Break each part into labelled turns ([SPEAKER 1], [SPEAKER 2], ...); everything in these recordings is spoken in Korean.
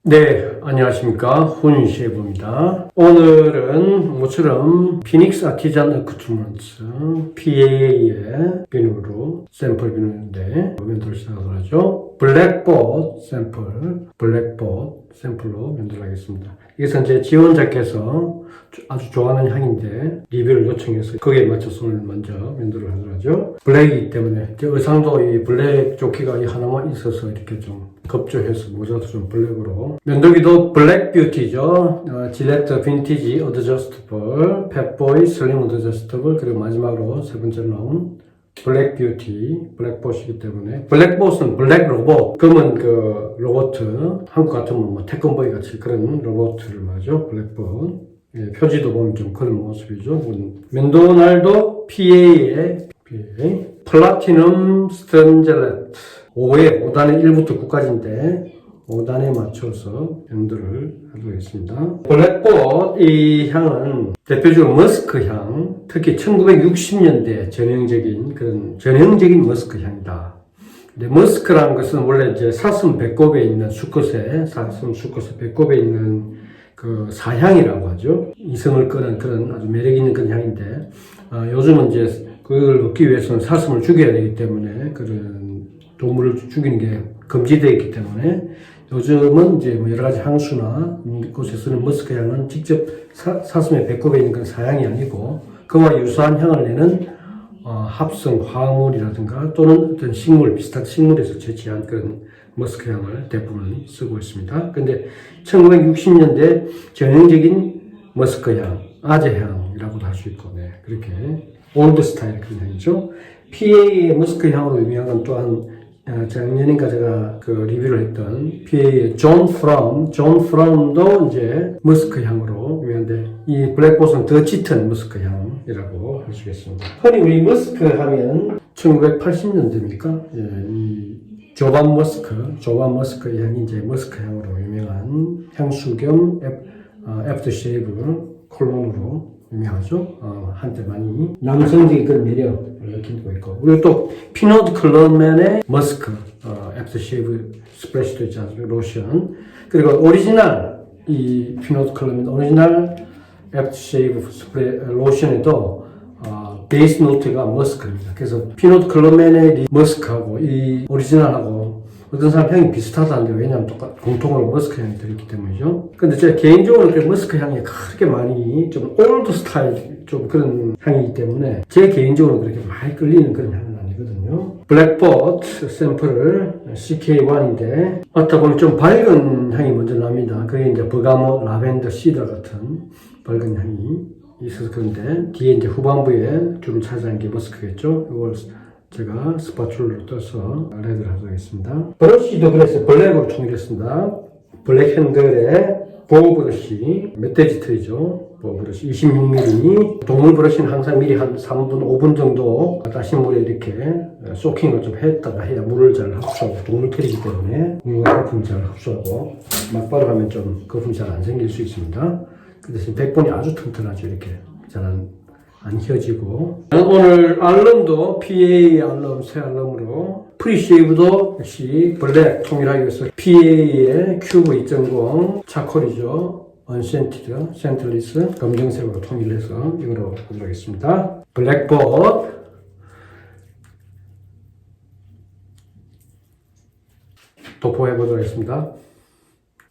[SPEAKER 1] 네, 안녕하십니까. 훈쉐이브입니다. 오늘은 모처럼 피닉스 아티잔 어쿠트먼츠 PAA의 비누로 샘플 비누인데 면도를 시작하도록 하죠. 블랙봇 샘플로 면도를 하겠습니다. 이것은 제 지원자께서 아주 좋아하는 향인데 리뷰를 요청해서 거기에 맞춰서 오늘 먼저 면도를 하도록 하죠. 블랙이기 때문에 제 의상도 이 블랙 조끼가 이 하나만 있어서 이렇게 좀 급조해서 모자도 좀 블랙으로. 면도기도 블랙 뷰티죠. 질레트 빈티지 어드저스트블, 펫보이 슬림 어드저스트블, 그리고 마지막으로 세 번째로 나온 블랙 뷰티, 블랙봇이기 때문에. 블랙봇은 블랙 로봇, 검은 그 로봇, 한국 같으면 뭐 태권보이 같이 그런 로봇을 말하죠. 블랙봇. 예, 표지도 보면 좀 그런 모습이죠. 면도날도 PA의 플라티넘 스턴젤렛 5단의 1부터 9까지인데 5단에 맞춰서 면도를 하도록 하겠습니다. 블랙봇 이 향은 대표적으로 머스크 향, 특히 1960년대 전형적인 머스크 향이다. 근데 머스크라는 것은 원래 이제 사슴 배꼽에 있는 사슴 수컷의 배꼽에 있는 그 사향이라고 하죠. 이성을 끄는 그런 아주 매력 있는 그런 향인데, 요즘은 이제 그걸 얻기 위해서는 사슴을 죽여야 되기 때문에 그런 동물을 죽이는 게 금지되어 있기 때문에 요즘은 이제 뭐 여러 가지 향수나 곳에 쓰는 머스크 향은 직접 사슴의 배꼽에 있는 그런 사향이 아니고 그와 유사한 향을 내는 합성 화합물이라든가 또는 어떤 비슷한 식물에서 채취한 그런 머스크 향을 대부분 쓰고 있습니다. 근데 1960년대 전형적인 머스크 향, 아재 향이라고도 할 수 있고, 네, 그렇게 올드 스타일 그런 향이죠. PA의 머스크 향으로 유명한 건 또한 작년인가 제가 그 리뷰를 했던 PA의 존 프롬도 이제 머스크 향으로 유명한데 이 블랙봇은 더 짙은 머스크 향이라고 할 수 있겠습니다. 흔히 우리 머스크 하면 1980년대입니까? 예, 이 조반 머스크 향이 이제 머스크 향으로 유명한 향수 겸 애프터쉐이브 콜론으로 유명하죠. 한때 많이 남성적인 그런 매력을 느끼고 있고. 그리고 또 피노트 클럽맨의 머스크 애프터쉐이브 스프레시도 있지 않습니까? 로션. 그리고 오리지널 이 피노트 클럽맨 오리지널 애프터쉐이브 로션에도 베이스 노트가 머스크입니다. 그래서 피노트 클럽맨의 머스크하고 이 오리지널하고 어떤 사람 향이 비슷하다는데 왜냐하면 공통으로 머스크 향이 들어있기 때문이죠. 근데 제가 개인적으로 그 머스크 향이 그렇게 많이 좀 올드 스타일 좀 그런 향이기 때문에 제 개인적으로 그렇게 많이 끌리는 그런 향은 아니거든요. 블랙봇 샘플을 CK1인데 맡아보면 좀 밝은 향이 먼저 납니다. 그게 이제 버가못, 라벤더, 시더 같은 밝은 향이 있어서 그런데 뒤에 이제 후반부에 주를 차지하는 게 머스크겠죠. 이걸 제가 스파츌러로 떠서 레드를 하도록 하겠습니다. 브러쉬도 그래서 블랙으로 통일했습니다. 블랙 핸들에 보호 브러쉬, 멧돼지 트이죠. 보호 브러쉬 26mm. 동물 브러쉬는 항상 미리 한 3분, 5분 정도 따신 물에 이렇게 소킹을 좀 했다가 해야 물을 잘 흡수하고 동물 트이기 때문에 물과 거품 잘 흡수하고 막바로 하면 좀 거품이 잘 안 생길 수 있습니다. 그 대신 백본이 아주 튼튼하죠. 이렇게 잘 안 휘어지고. 오늘 알럼도 PA 알럼 새 알럼으로 프리쉐이브도 역시 블랙 통일하기 위해서 PA의 큐브 2.0 차콜이죠. 언센티드, 센틀리스 검정색으로 통일해서 이거로 하도록 하겠습니다. 블랙봇 도포해보도록 하겠습니다.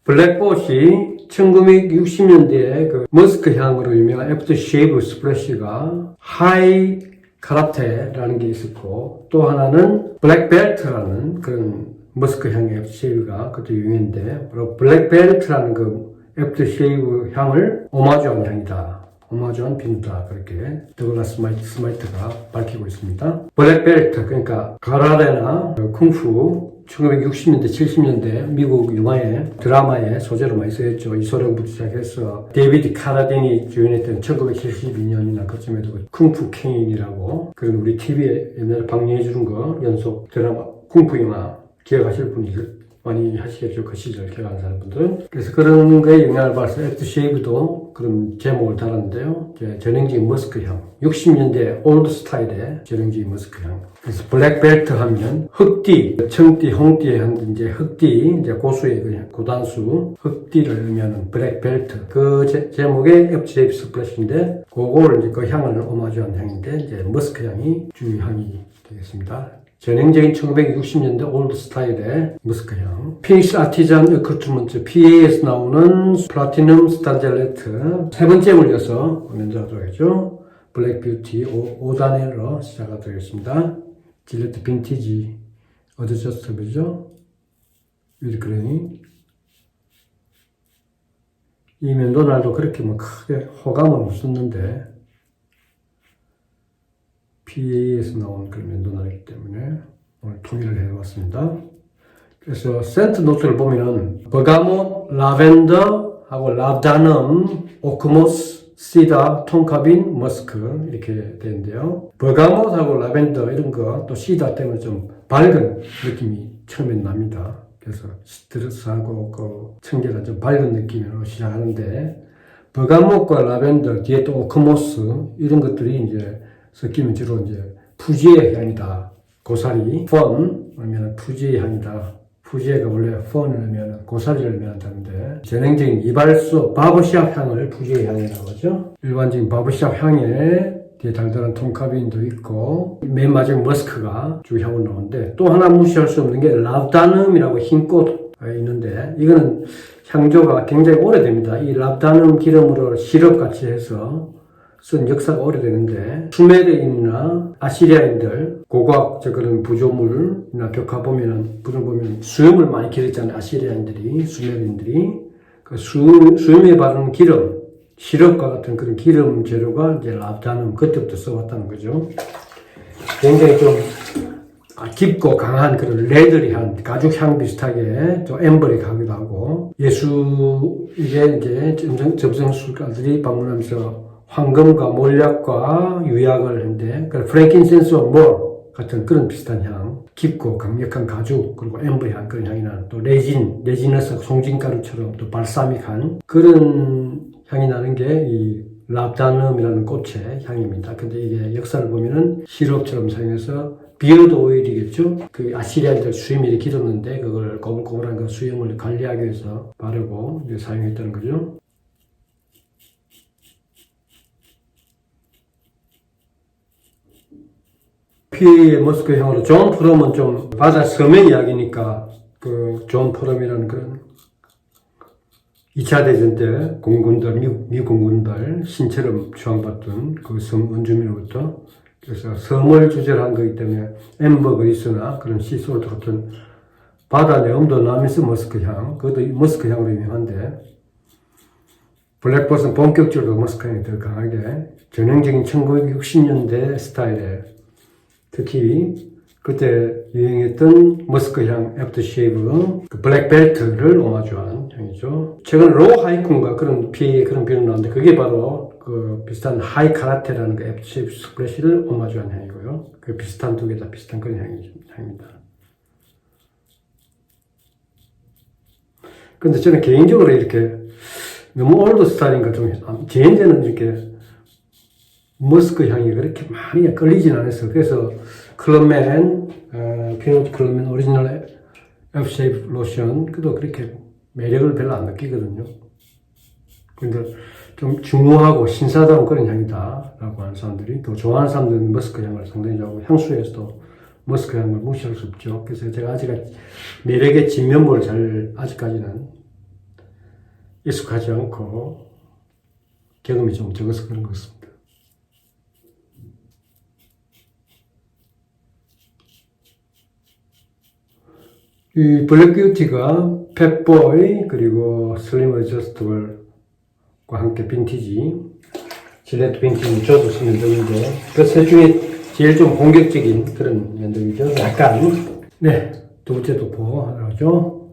[SPEAKER 1] 블랙봇이 1960년대에 그 머스크 향으로 유명한 애프터쉐이브 스프레쉬가 하이 카라테라는 게 있었고 또 하나는 블랙벨트라는 그런 머스크 향의 애프터쉐이브가 그때 유명했는데 바로 블랙벨트라는 그 애프터쉐이브 향을 오마주한 향이다. 오마주한 비누다. 그렇게 더글라스 스마이트가 밝히고 있습니다. 블랙벨트 그러니까 가라레나 쿵푸 1960년대, 70년대 미국 영화에 드라마에 소재로 많이 쓰였죠. 이소룡부터 시작해서 데이비드 카라딘이 주연했던 1972년이나 그쯤에도 쿵푸 킹이라고 그런 우리 TV에 옛날에 방영해 주는 거 연속 드라마 쿵푸 영화 기억하실 분이 많이 하시겠죠. 그 시절 기억하는 사람들은. 그래서 그런 거에 영향을 받아서 애프터쉐이브도 그런 제목을 달았는데요. 전형적인 머스크향. 60년대 올드 스타일의 전형적인 머스크향. 그래서 블랙벨트 하면 흑띠, 청띠, 홍띠에 한 이제 흑띠, 이제 고수의 그냥 고단수 흑띠를 의미하는 블랙벨트. 그 제목의 애프터쉐이브 스플래시인데 그걸 이제 그 향을 오마주한 향인데 이제 머스크 향이 주요 향이 되겠습니다. 전형적인 1960년대 올드 스타일의 머스크향. 피닉스 아티잔 어크루트먼트 PA에서 나오는 플라티넘 스탄젤레트. 세 번째 물려서 먼저 하도록 하죠. 블랙 뷰티 5단으로 시작하도록 하겠습니다. 질레트 빈티지 어드저스터블이죠. 위드 그레인. 이 면도날도 그렇게 뭐 크게 호감은 없었는데 PA에서 나온 그런 면도날이기 때문에 오늘 통일을 해봤습니다. 그래서 센트 노트를 보면은 버가못, 라벤더하고 라다넘, 오크모스, 시다, 톤카빈, 머스크 이렇게 되는데요. 버가못하고 라벤더 이런 거 또 시다 때문에 좀 밝은 느낌이 처음엔 납니다. 그래서 스트레스하고 그 청결한 좀 밝은 느낌으로 시작하는데 버가못과 라벤더 뒤에 또 오크모스 이런 것들이 이제 섞이면 주로 이제 푸지의 향이다. 고사리, 펀, 그러면 푸지의 향이다. 푸지에가 원래 펀을 하면 고사리를 의미한다는데 전형적인 이발소 바버샵 향을 푸지의 향이라고 하죠. 일반적인 바버샵 향에 뒤에 달달한 톤카빈도 있고 맨 마지막 머스크가 주향으로 나오는데 또 하나 무시할 수 없는 게 랍다눔이라고 흰 꽃이 있는데 이거는 향조가 굉장히 오래됩니다. 이 랍다눔 기름으로 시럽같이 해서 쓴 역사가 오래되는데 수메르인이나 아시리아인들 고고학적 그런 부조물이나 벽화 보면은 불을 보면 수염을 많이 기르잖아요. 아시리아인들이 수메르인들이 그 수염에 바르는 기름 시럽과 같은 그런 기름 재료가 이제 랍다눔 그때부터 써왔다는 거죠. 굉장히 좀 깊고 강한 그런 레더리한 가죽 향 비슷하게 좀 엠버리 가기도 하고 이게 이제 점성술가들이 방문하면서 황금과 몰약과 유약을 했는데 프랭킨센스와 몰 같은 그런 비슷한 향 깊고 강력한 가죽 그리고 엠버리한 그런 향이 나는 또 레진에서 송진가루처럼 또 발사믹한 그런 향이 나는 게 이 랍다눔이라는 꽃의 향입니다. 근데 이게 역사를 보면은 시럽처럼 사용해서 비어드 오일이겠죠. 그 아시리아인들 수염이 길었는데 그걸 꼬불꼬불한 그 수염을 관리하기 위해서 바르고 사용했다는 거죠. PA의 머스크 향으로 존 프롬은 좀 바다 섬의 이야기니까 그 존 프롬이라는 그런 2차 대전 때 공군들, 미국 공군들 신처럼 추앙받던 그 섬 원주민으로부터 그래서 섬을 주제로 한 거기 때문에 엠버그리스나 그런 시솔트 같은 바다 내음도 나면서 머스크 향, 그것도 머스크 향으로 유명한데 블랙버스는 본격적으로 머스크 향이 더 강하게 전형적인 1960년대 스타일의 특히 그때 유행했던 머스크향 애프터쉐이브 그 블랙벨트를 오마주한 향이죠. 최근 로 하이쿤과 그런 PA의 그런 비율이 나오는데 그게 바로 그 비슷한 하이 카라테라는 그 애프터쉐이브 스플래시를 오마주한 향이고요. 그 비슷한 두 개 다 비슷한 그런 향입니다. 근데 저는 개인적으로 이렇게 너무 올드 스타일인가 좀 제인제는 이렇게 머스크 향이 그렇게 많이 끌리진 않았어요. 그래서 클럽맨, 피노트 클럽맨 오리지널 애프터쉐이브 로션 그도 그렇게 매력을 별로 안 느끼거든요. 근데 좀 중후하고 신사다운 그런 향이다 라고 하는 사람들이 또 좋아하는 사람들은 머스크 향을 상당히 좋아하고 향수에서도 머스크 향을 무시할 수 없죠. 그래서 제가 아직 매력의 진면모를 잘 아직까지는 익숙하지 않고 경험이 좀 적어서 그런 것 같습니다. 이 블랙 뷰티가 펫보이 그리고 슬림 어저스터블과 함께 빈티지 질레트 빈티지 조드스 면도기인데 그 셋 중에 제일 좀 공격적인 그런 면도기죠. 약간 두 번째 도포 하죠.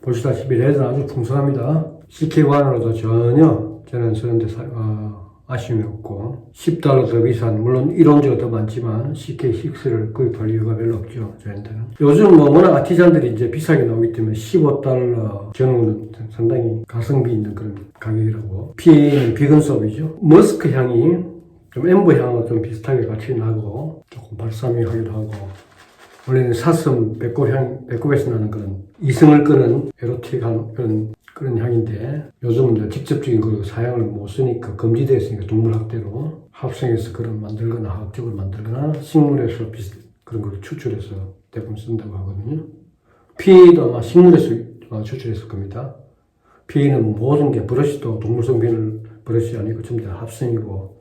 [SPEAKER 1] 보시다시피 레드는 아주 풍성합니다. CK1으로도 전혀 저는 저런데 아쉬움이 없고 $10 더 비싼, 물론 이론적으로 더 많지만 CK6를 구입할 이유가 별로 없죠. 저한테는. 요즘 뭐 워낙 아티잔들이 이제 비싸게 나오기 때문에 $15 전후는 상당히 가성비 있는 그런 가격이라고. PA는 비건수업이죠. 머스크 향이 좀 엠버 향하고 좀 비슷하게 같이 나고 조금 발사믹하기도 하고, 원래는 사슴 배꼽에서 나는 그런 이승을 끄는 에로틱한 그런 향인데, 요즘은 이제 직접적인 그 사양을 못 쓰니까, 금지되어 있으니까 동물학대로 합성해서 그런 만들거나 화학적으로 만들거나 식물에서 그런 걸 추출해서 대부분 쓴다고 하거든요. PA도 아마 식물에서 추출했을 겁니다. PA는 모든 게 브러쉬도 동물성 비늘 브러쉬 아니고 전부 다 합성이고,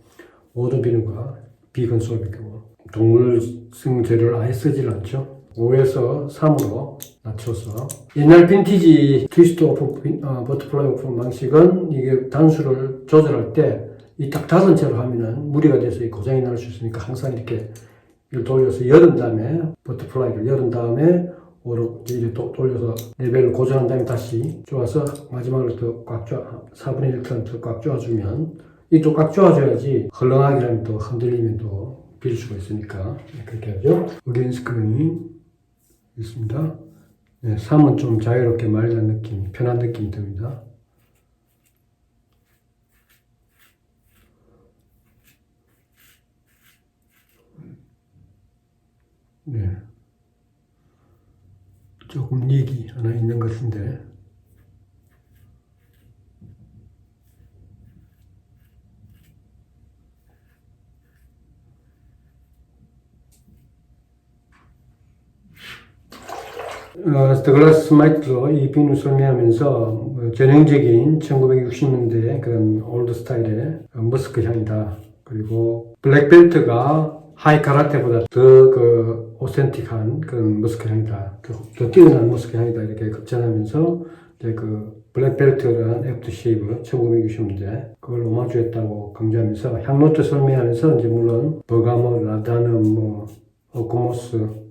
[SPEAKER 1] 모든 비누가 비건 수업이고, 동물성 재료를 아예 쓰질 않죠. 5에서 3으로 낮춰서. 옛날 빈티지 트위스트 오프 버터플라이 오픈 방식은 이게 단수를 조절할 때 이 딱 닫은 채로 하면은 무리가 돼서 고장이 날 수 있으니까 항상 이렇게 이걸 돌려서 열은 다음에 버터플라이를 열은 다음에 이렇게 돌려서 레벨을 고정한 다음에 다시 쪼아서 마지막으로 더 꽉 쪼아 4분의 1턴 더 꽉 쪼아주면, 이쪽 꽉 쪼아줘야지 헐렁하게 하면 또 흔들리면 또 빌 수가 있으니까 그렇게 하죠. 어게인스 크림이 있습니다. 네, 3은 좀 자유롭게 말리는 느낌, 편한 느낌이 듭니다. 네. 조금 닉이 하나 있는 것 같은데. 더글라스 스마이트로 이 비누 설명하면서 전형적인 1960년대 그런 올드 스타일의 머스크 향이다. 그리고 블랙벨트가 하이 카라테보다 더 오센틱한 그런 머스크 향이다. 더 뛰어난 머스크 향이다. 이렇게 급전하면서 이제 블랙벨트라는 애프터쉐이브 1960년대 그걸 오마주했다고 강조하면서 향노트 설명하면서 이제 물론 버가모, 라다눔, 오코모스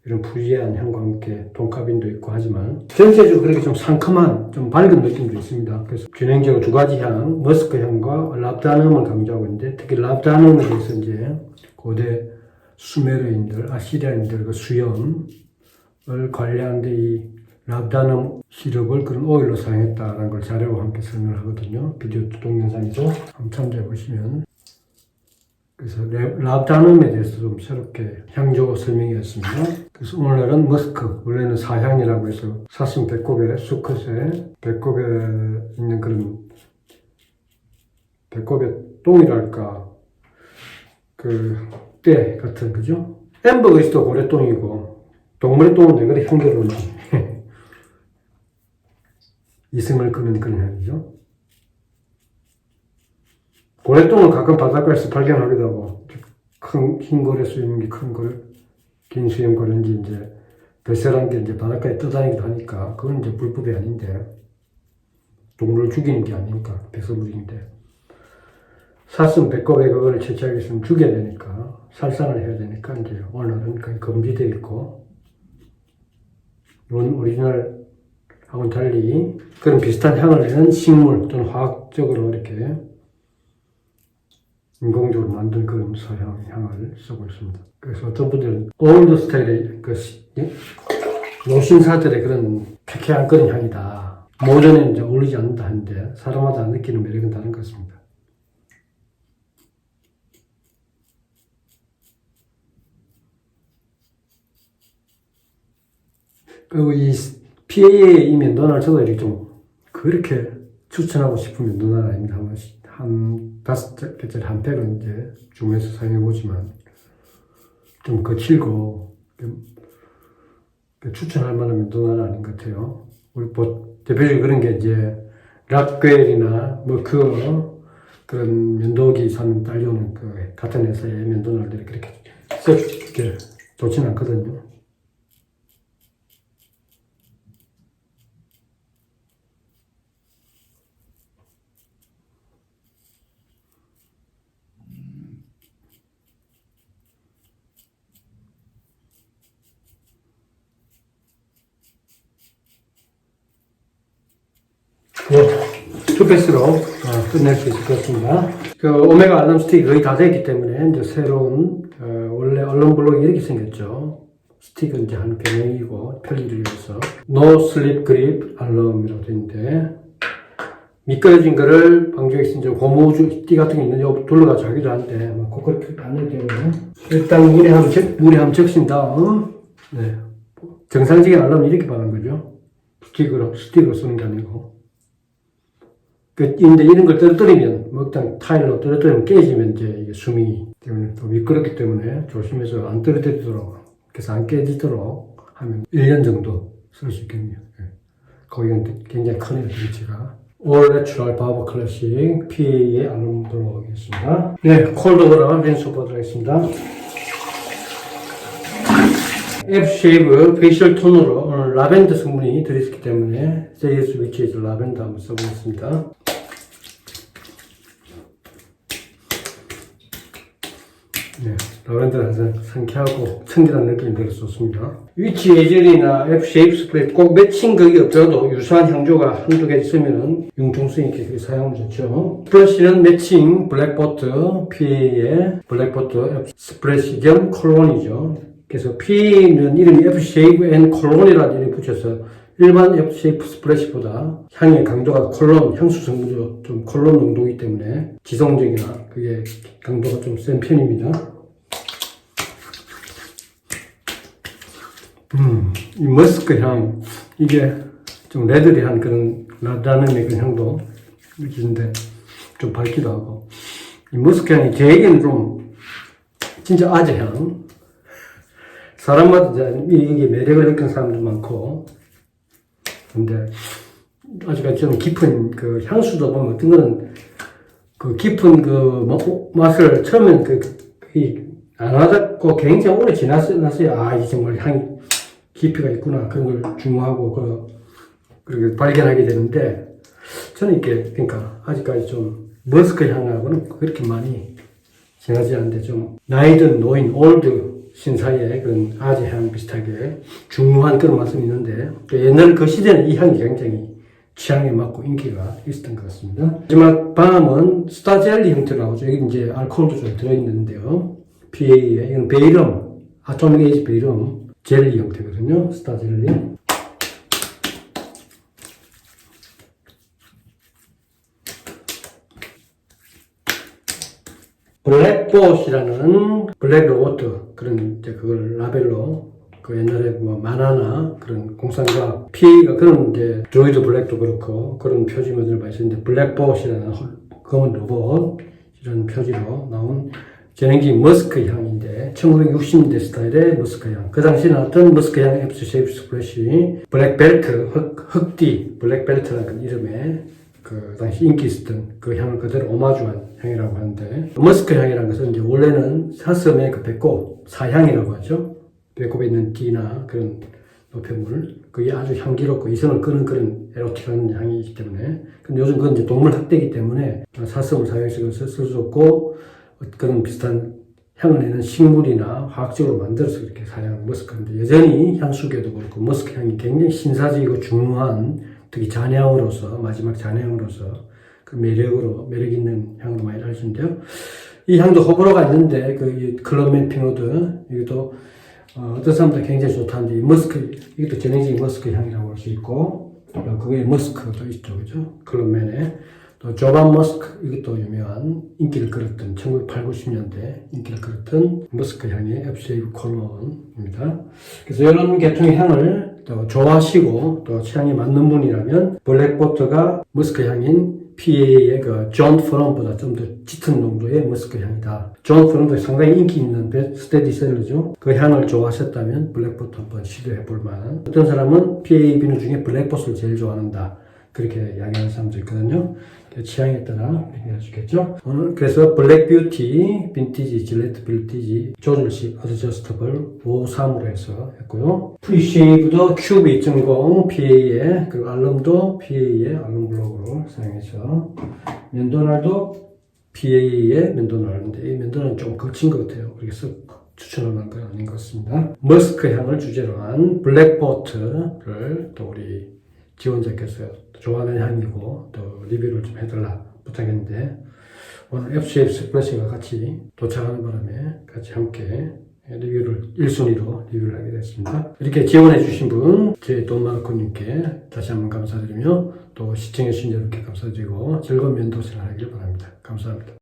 [SPEAKER 1] 이런 부지한 향과 함께 동카빈도 있고 하지만 전체적으로 그렇게 좀 상큼한, 좀 밝은 느낌도 있습니다. 그래서 균형적으로 두 가지 향, 머스크 향과 랍다눔을 강조하고 있는데, 특히 랍다눔에 대해서 이제 고대 수메르인들, 아시리아인들 그 수염을 관리하는데 이 랍다눔 시럽을 그런 오일로 사용했다라는 걸 자료와 함께 설명을 하거든요. 비디오 동영상에서 한번 참조해 보시면. 그래서 랍다눔에 대해서 좀 새롭게 향조 설명이었습니다. 그래서 오늘날은 머스크, 원래는 사향이라고 해서 사슴 배꼽에, 수컷의 배꼽에 있는 그런 배꼽의 똥이랄까, 때 같은, 그죠? 엠버그리스도 고래똥이고, 동물의 똥은 왜 그래 향기로운지. 이승을 끄는 그런 향이죠. 고래똥을 가끔 바닷가에서 발견하기도 하고, 큰, 흰 고래 수염이 큰 고래, 긴 수염 고래인지 이제, 뱃살한 게 이제 바닷가에 떠다니기도 하니까, 그건 이제 불법이 아닌데, 동물을 죽이는 게 아니니까, 배설물인데, 사슴 배꼽에 그거를 채취하기 위해서는 죽여야 되니까, 살상을 해야 되니까, 이제 오늘은 거의 금지되어 있고, 오리지널하고는 달리, 그런 비슷한 향을 내는 식물 또는 화학적으로 이렇게, 인공적으로 만든 그런 서양 향을 쓰고 있습니다. 그래서 어떤 분들은 올드 스타일의 노신사들의 그런 쾌쾌한 그런 향이다. 모전에 이제 어울리지 않는다 하는데 사람마다 느끼는 매력은 다른 것 같습니다. 그리고 이 PA의 이 면도날 저도 이렇게 좀 그렇게 추천하고 싶은 면도날 아닙니다. 한 5개짜리 한 팩은 이제 주문해서 사용해보지만 좀 거칠고 추천할 만한 면도날은 아닌 것 같아요. 우리 대표적으로 그런 게 이제 락웰이나 그런 면도기 사면 딸려오는 같은 회사의 면도날들이 그렇게 썩게 좋지는 않거든요. 네, 투패스로 끝낼 수 있을 것 같습니다. 그 오메가 알람 스틱이 거의 다 됐기 때문에 이제 새로운 원래 얼른 블록이 이렇게 생겼죠. 스틱은 이제 한 개명이고 편리를 위해서 No Sleep Grip 알람이라고 되어 있는데 미끄러진 거를 방지하기 위해서 이제 고무줄 띠 같은 게 있는데 둘러가 자기도 한데 막 그렇게 안 해도 되고요. 일단 물에 한번 적신 다음 네. 정상적인 알람은 이렇게 받는 거죠. 스틱으로 쓰는 게 아니고. 근데 이런 걸 떨어뜨리면, 먹당 타일로 떨어뜨리면 깨지면 이제 이게 숨이 때문에 또 미끄럽기 때문에 조심해서 안 떨어뜨리도록, 그래서 안 깨지도록 하면 1년 정도 쓸 수 있겠네요. 거기가 굉장히 크네요, 덩치가. All Natural Barber Classic PA의 알람 들어가겠습니다. 네, 콜드워터 린스 보도록 하겠습니다. F-Shave 페이셜 톤으로 오늘 라벤더 성분이 들어있기 때문에 JS 위치에서 라벤더 한번 써보겠습니다. 네, 라벤더는 항상 상쾌하고 청결한 느낌이 들어서 좋습니다. 위치 예젤이나 F-Shave 스프레이 꼭 맺힌 것이 없더라도 유사한 향조가 한두 개 있으면 융통성 있게 사용하면 좋죠. 브러쉬는 매칭 블랙버터 PA의 블랙버터 스프레시 겸 콜론이죠. 그래서 P는 이름이 F-Shave and 콜론이라는 이름이 붙여서 일반 F-Shave 스프레시보다 향의 강도가 콜론, 향수 성분도 좀 콜론 농도이기 때문에 지성적이나 그게 강도가 좀 센 편입니다. 이 머스크 향, 이게 좀 레드리한 그런 라단의 그런 향도 느끼는데 좀 밝기도 하고 이 머스크 향이 제에게는 좀 진짜 아재 향. 사람마다 이게 매력을 느끼는 사람도 많고, 근데 아직까지 좀 깊은 그 향수도 보면 어떤 거는 그 깊은 그 맛을 처음엔 안 와닿고 굉장히 오래 지났어요. 아, 이게 정말 향이 깊이가 있구나. 그런 걸 중요하고 그걸 발견하게 되는데, 저는 이렇게, 그러니까 아직까지 좀 머스크 향하고는 그렇게 많이 지나지 않는데 좀 나이든 노인, 올드 신사의 그런 아재향 비슷하게 중후한 그런 맛은 있는데 옛날 그 시대는 이 향이 굉장히 취향에 맞고 인기가 있었던 것 같습니다. 마지막 밤은 스타젤리 형태로 나오죠. 여기 이제 알코올도 좀 들어있는데요. PA에 이건 베이름, 아토믹 에이지 베이름 젤리 형태거든요. 스타젤리. 블랙봇이라는 블랙 로버트 그런 이제 그걸 라벨로 그 옛날에 뭐 만화나 그런 공상과 PA가 그런 이제 드로이드 블랙도 그렇고 그런 표지모델을 많이 쓰는데 블랙봇이라는 검은 로봇 이런 표지로 나온 제네기 머스크 향인데 1960년대 스타일의 머스크 향. 그 당시 나왔던 머스크 향 F-Shave 스프레시 블랙벨트 흑띠 블랙벨트라는 그 이름의 그 당시 인기 있었던 그 향을 그대로 오마주한 향이라고 하는데 머스크 향이라는 것은 이제 원래는 사슴의 그 배꼽 사향이라고 하죠. 배꼽에 있는 띠나 그런 노폐물 그게 아주 향기롭고 이성을 끄는 그런 에로틱한 향이기 때문에 근데 요즘 그건 이제 동물 학대이기 때문에 사슴을 사용해서 쓸 수 없고 그런 비슷한 향을 내는 식물이나 화학적으로 만들어서 이렇게 사용하는 머스크인데 여전히 향수계도 그렇고 머스크 향이 굉장히 신사적이고 중후한 특히 잔향으로서 마지막 잔향으로서 그 매력 있는 향으로 많이 알려지는데요. 이 향도 호불호가 있는데 그 클럽맨 피노드 이것도 어떤 사람들 굉장히 좋다는데 이 머스크 이것도 전형적인 머스크 향이라고 할 수 있고 그게 머스크도 있죠, 그죠? 클럽맨에 또 조반 머스크 이것도 유명한 인기를 끌었던 1980, 90년대 인기를 끌었던 머스크 향의 F-Shave 콜론입니다. 그래서 이런 계통의 향을 또 좋아하시고 또 취향이 맞는 분이라면 블랙버터가 머스크 향인 PA의 그 존 프롬보다 좀 더 짙은 농도의 머스크 향이다. 존 프롬도 상당히 인기 있는 스테디셀러죠. 그 향을 좋아하셨다면 블랙버터 한번 시도해 볼 만한. 어떤 사람은 PA 비누 중에 블랙버터를 제일 좋아한다. 그렇게 이야기하는 사람도 있거든요. 취향에 따라 얘기할 수 있겠죠. 오늘 그래서 블랙 뷰티, 빈티지, 질레트 빈티지, 조절식, 어드저스터블 553으로 해서 했고요. 프리쉐이브도 큐브 2.0 PA에 그리고 알럼도 PA의 알럼 블록으로 사용해서 면도날도 PA의 면도날인데 이 면도날은 좀 거친 것 같아요. 그래서 추천할 만한 건 아닌 것 같습니다. 머스크 향을 주제로 한 블랙버터를 또 우리 지원자께서 좋아하는 향이고 또 리뷰를 좀 해달라 부탁했는데 오늘 FCF 스플래시가 같이 도착하는 바람에 같이 함께 리뷰를 1순위로 리뷰를 하게 됐습니다. 이렇게 지원해 주신 분, 제 돈마르코님께 다시 한번 감사드리며 또 시청해 주신 여러분께 감사드리고 즐거운 면도를 하길 바랍니다. 감사합니다.